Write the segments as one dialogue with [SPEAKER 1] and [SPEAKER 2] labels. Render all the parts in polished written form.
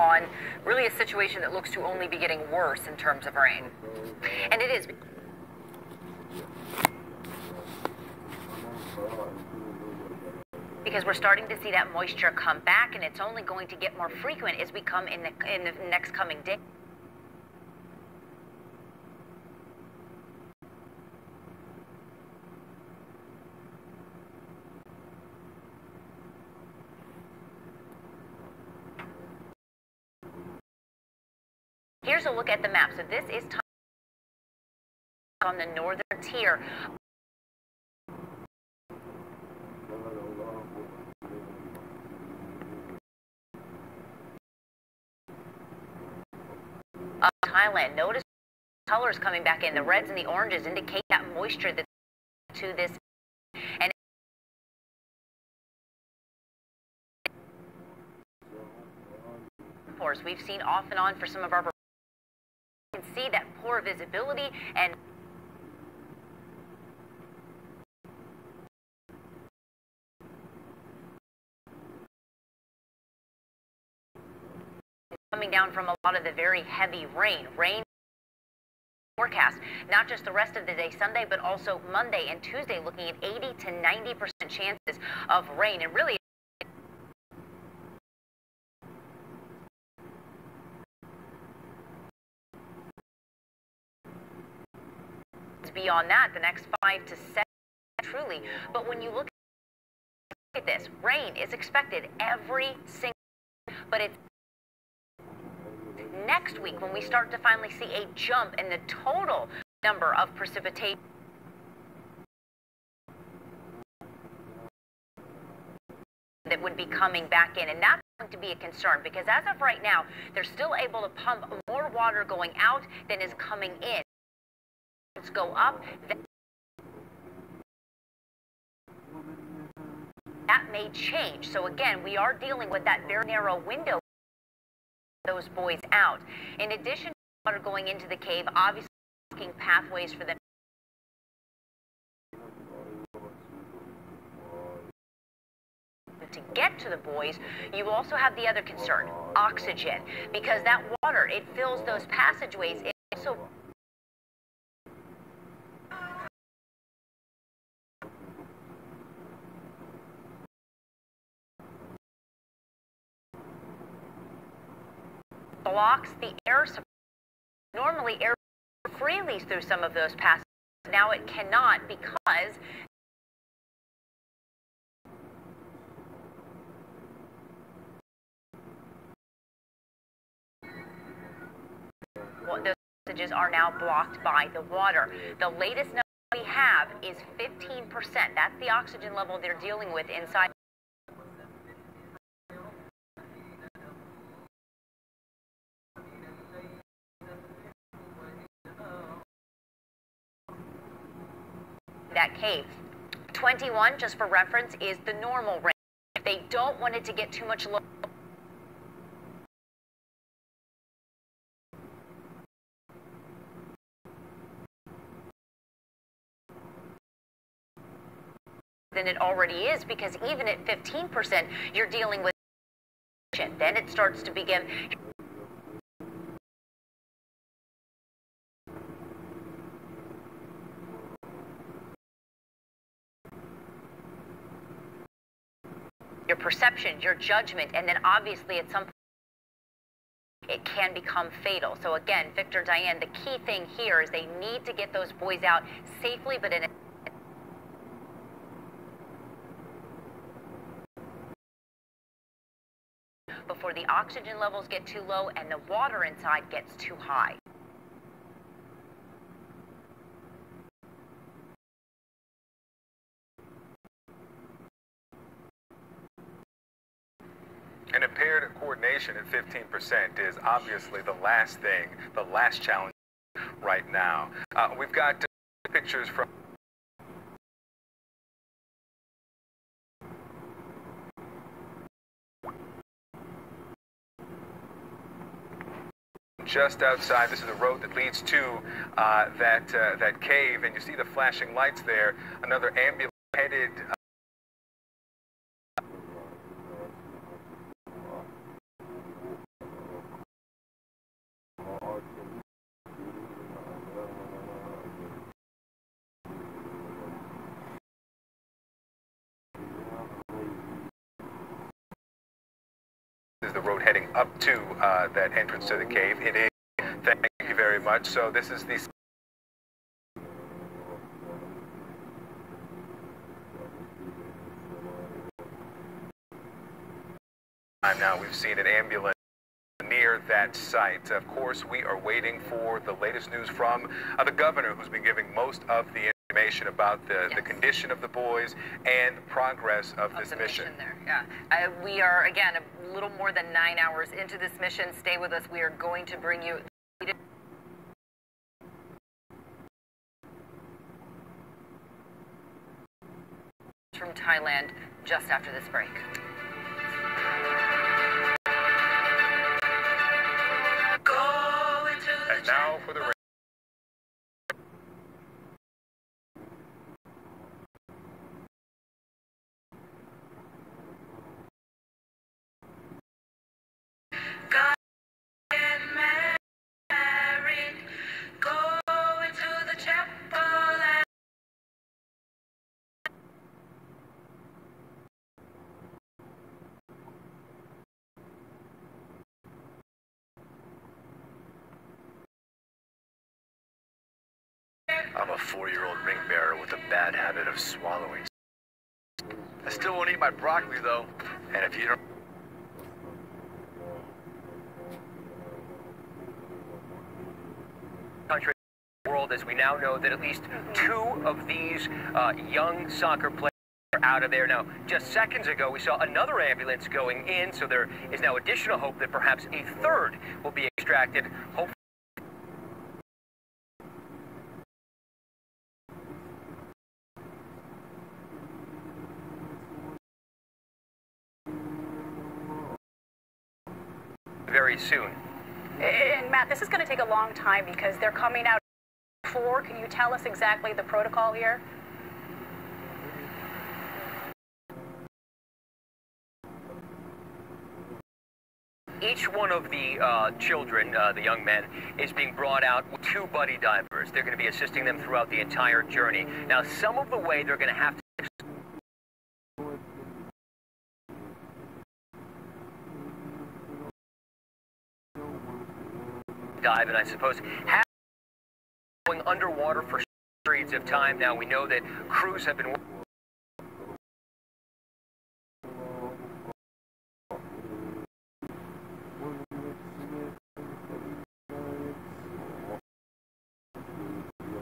[SPEAKER 1] on really a situation that looks to only be getting worse in terms of rain. And it is. Because we're starting to see that moisture come back, and it's only going to get more frequent as we come in the next coming day. Here's a look at the map. So this is on the northern tier. Thailand. Notice colors coming back in. The reds and the oranges indicate that moisture that's to this. And we've seen off and on for some of our. You can see that poor visibility and coming down from a lot of the very heavy rain forecast, not just the rest of the day Sunday, but also Monday and Tuesday, looking at 80 to 90% chances of rain. And really, beyond that, the next 5 to 7 truly. But when you look at this, rain is expected every single, but it's next week when we start to finally see a jump in the total number of precipitation that would be coming back in, and that's going to be a concern because as of right now, they're still able to pump more water going out than is coming in. Let's go up. That may change. So again, we are dealing with that very narrow window. Those boys out. In addition to water going into the cave, obviously making pathways for them to get to the boys. You also have the other concern, oxygen, because that water, it fills those passageways. It also blocks the air supply. Normally air freely through some of those passages. Now it cannot because those passages are now blocked by the water. The latest number we have is 15%. That's the oxygen level they're dealing with inside. That cave. 21, just for reference, is the normal range. If they don't want it to get too much lower, than it already is, because even at 15%, you're dealing with then it starts to begin. Your perception, your judgment, and then obviously at some point it can become fatal. So again, Victor, Diane, the key thing here is they need to get those boys out safely, but in a before the oxygen levels get too low and the water inside gets too high.
[SPEAKER 2] And impaired coordination at 15% is obviously the last thing, the last challenge right now. We've got pictures from just outside. This is the road that leads to that cave, and you see the flashing lights there. Another ambulance headed is the road heading up to that entrance to the cave. It is. Thank you very much. So this is the time now we've seen an ambulance near that site. Of course, we are waiting for the latest news from the governor, who's been giving most of the information about the condition of the boys and the progress of this mission.
[SPEAKER 1] There. Yeah. We are, again, a little more than 9 hours into this mission. Stay with us. We are going to bring you from Thailand just after this break.
[SPEAKER 2] And now for the
[SPEAKER 3] I'm a 4-year-old ring bearer with a bad habit of swallowing. I still won't eat my broccoli, though. And if you don't...
[SPEAKER 4] Country world, as we now know that at least 2 of these young soccer players are out of there. Now, just seconds ago, we saw another ambulance going in, so there is now additional hope that perhaps a 3rd will be extracted. Hopefully very soon.
[SPEAKER 5] And Matt, this is going to take a long time because they're coming out at 4. Can you tell us exactly the protocol here?
[SPEAKER 4] Each one of the children, the young men, is being brought out with 2 buddy divers. They're going to be assisting them throughout the entire journey. Now, some of the way they're going to have to dive, and I suppose going underwater for periods of time. Now, we know that crews have been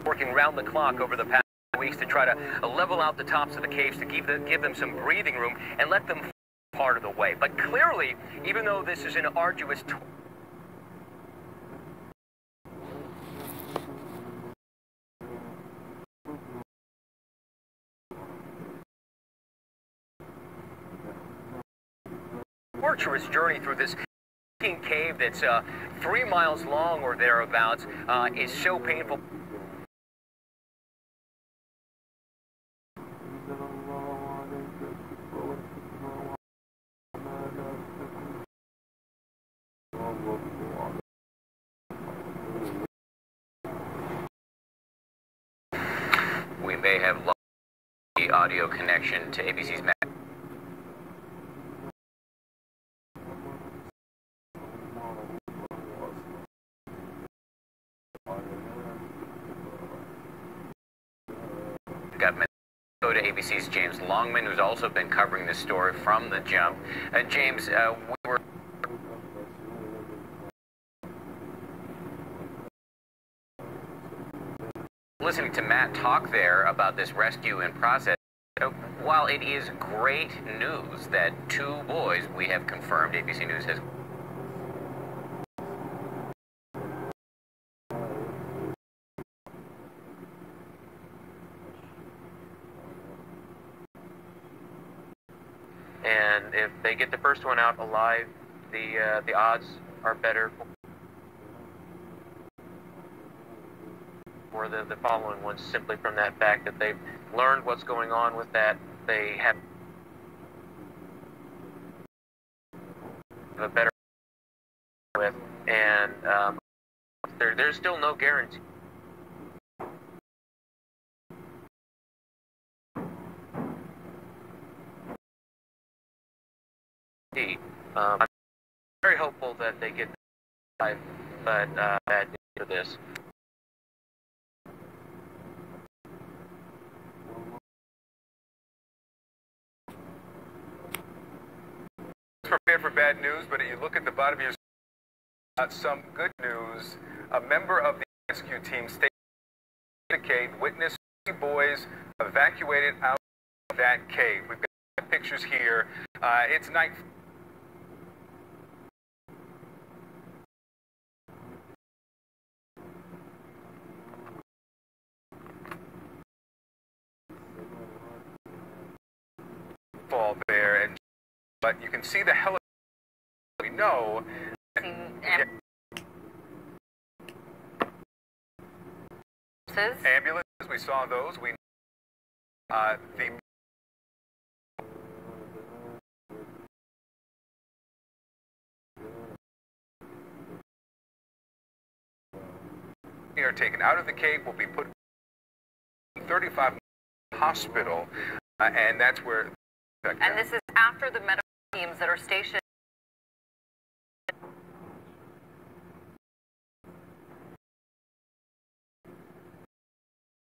[SPEAKER 4] working round the clock over the past weeks to try to level out the tops of the caves to give them some breathing room and let them part of the way. But clearly, even though this is an arduous torturous journey through this cave that's 3 miles long or thereabouts is so painful.
[SPEAKER 6] We may have lost the audio connection to ABC's map. Go to ABC's James Longman, who's also been covering this story from the jump. James, we were listening to Matt talk there about this rescue in process. While it is great news that 2 boys, we have confirmed, ABC News has
[SPEAKER 7] and if they get the first one out alive, the odds are better for the following ones, simply from that fact that they've learned what's going on with that. They have a better with, and there's still no guarantee. very hopeful that they get life, but bad news for this.
[SPEAKER 2] Prepared for bad news, but you look at the bottom of your some good news. A member of the rescue team stated the cave witnessed 3 boys evacuated out of that cave. We've got pictures here. It's night. Fall there, and but you can see the helicopter. We know. Ambulances, we saw those. We they are taken out of the cave, will be put in 35 hospital, and that's where.
[SPEAKER 1] And this is after the medical teams that are stationed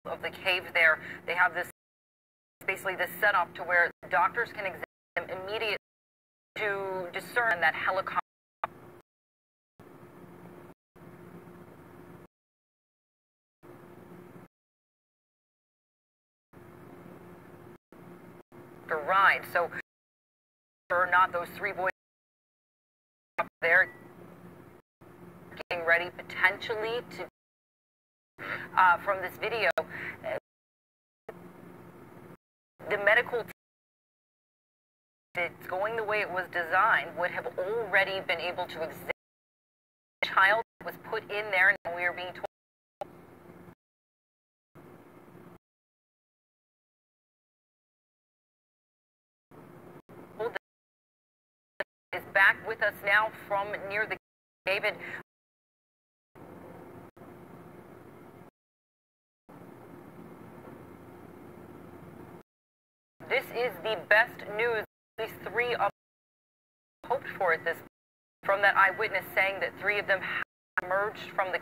[SPEAKER 1] of the cave there. They have this, basically this setup to where doctors can examine them immediately to discern that helicopter ride. So, or not, those 3 boys up there getting ready potentially to from this video. The medical team, if it's going the way it was designed, would have already been able to examine the child that was put in there, and we are being told is back with us now from near the David. This is the best news these 3 of hoped for at this, from that eyewitness saying that 3 of them have emerged from the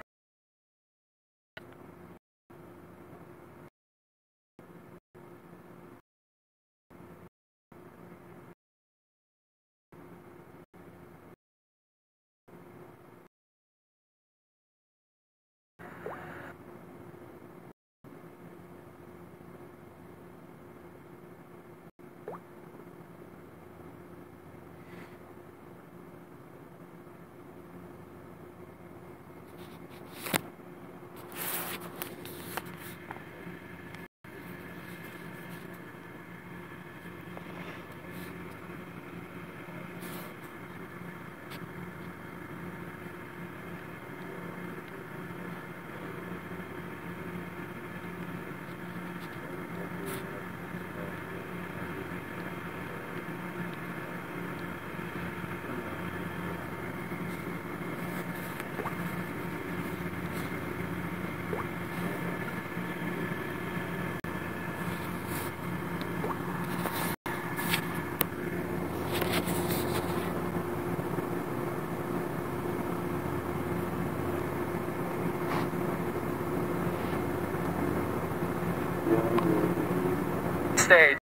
[SPEAKER 8] stage.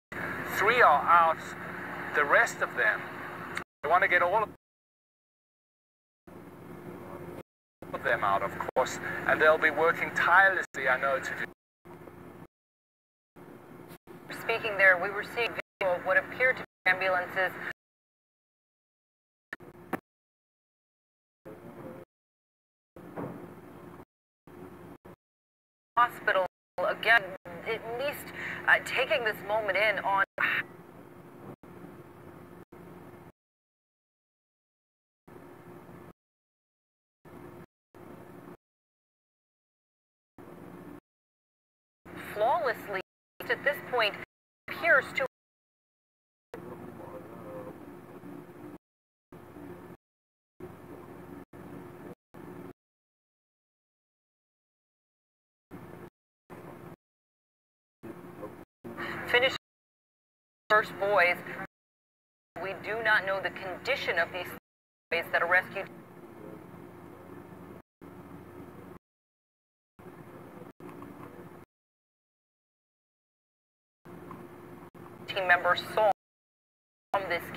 [SPEAKER 8] 3 are out, the rest of them, they want to get all of them out, of course, and they'll be working tirelessly, I know, to do.
[SPEAKER 1] Speaking there, we were seeing video of what appeared to be ambulances hospital. Again, at least taking this moment in on flawlessly at this point appears to finish first boys. We do not know the condition of these that a rescue team member saw from this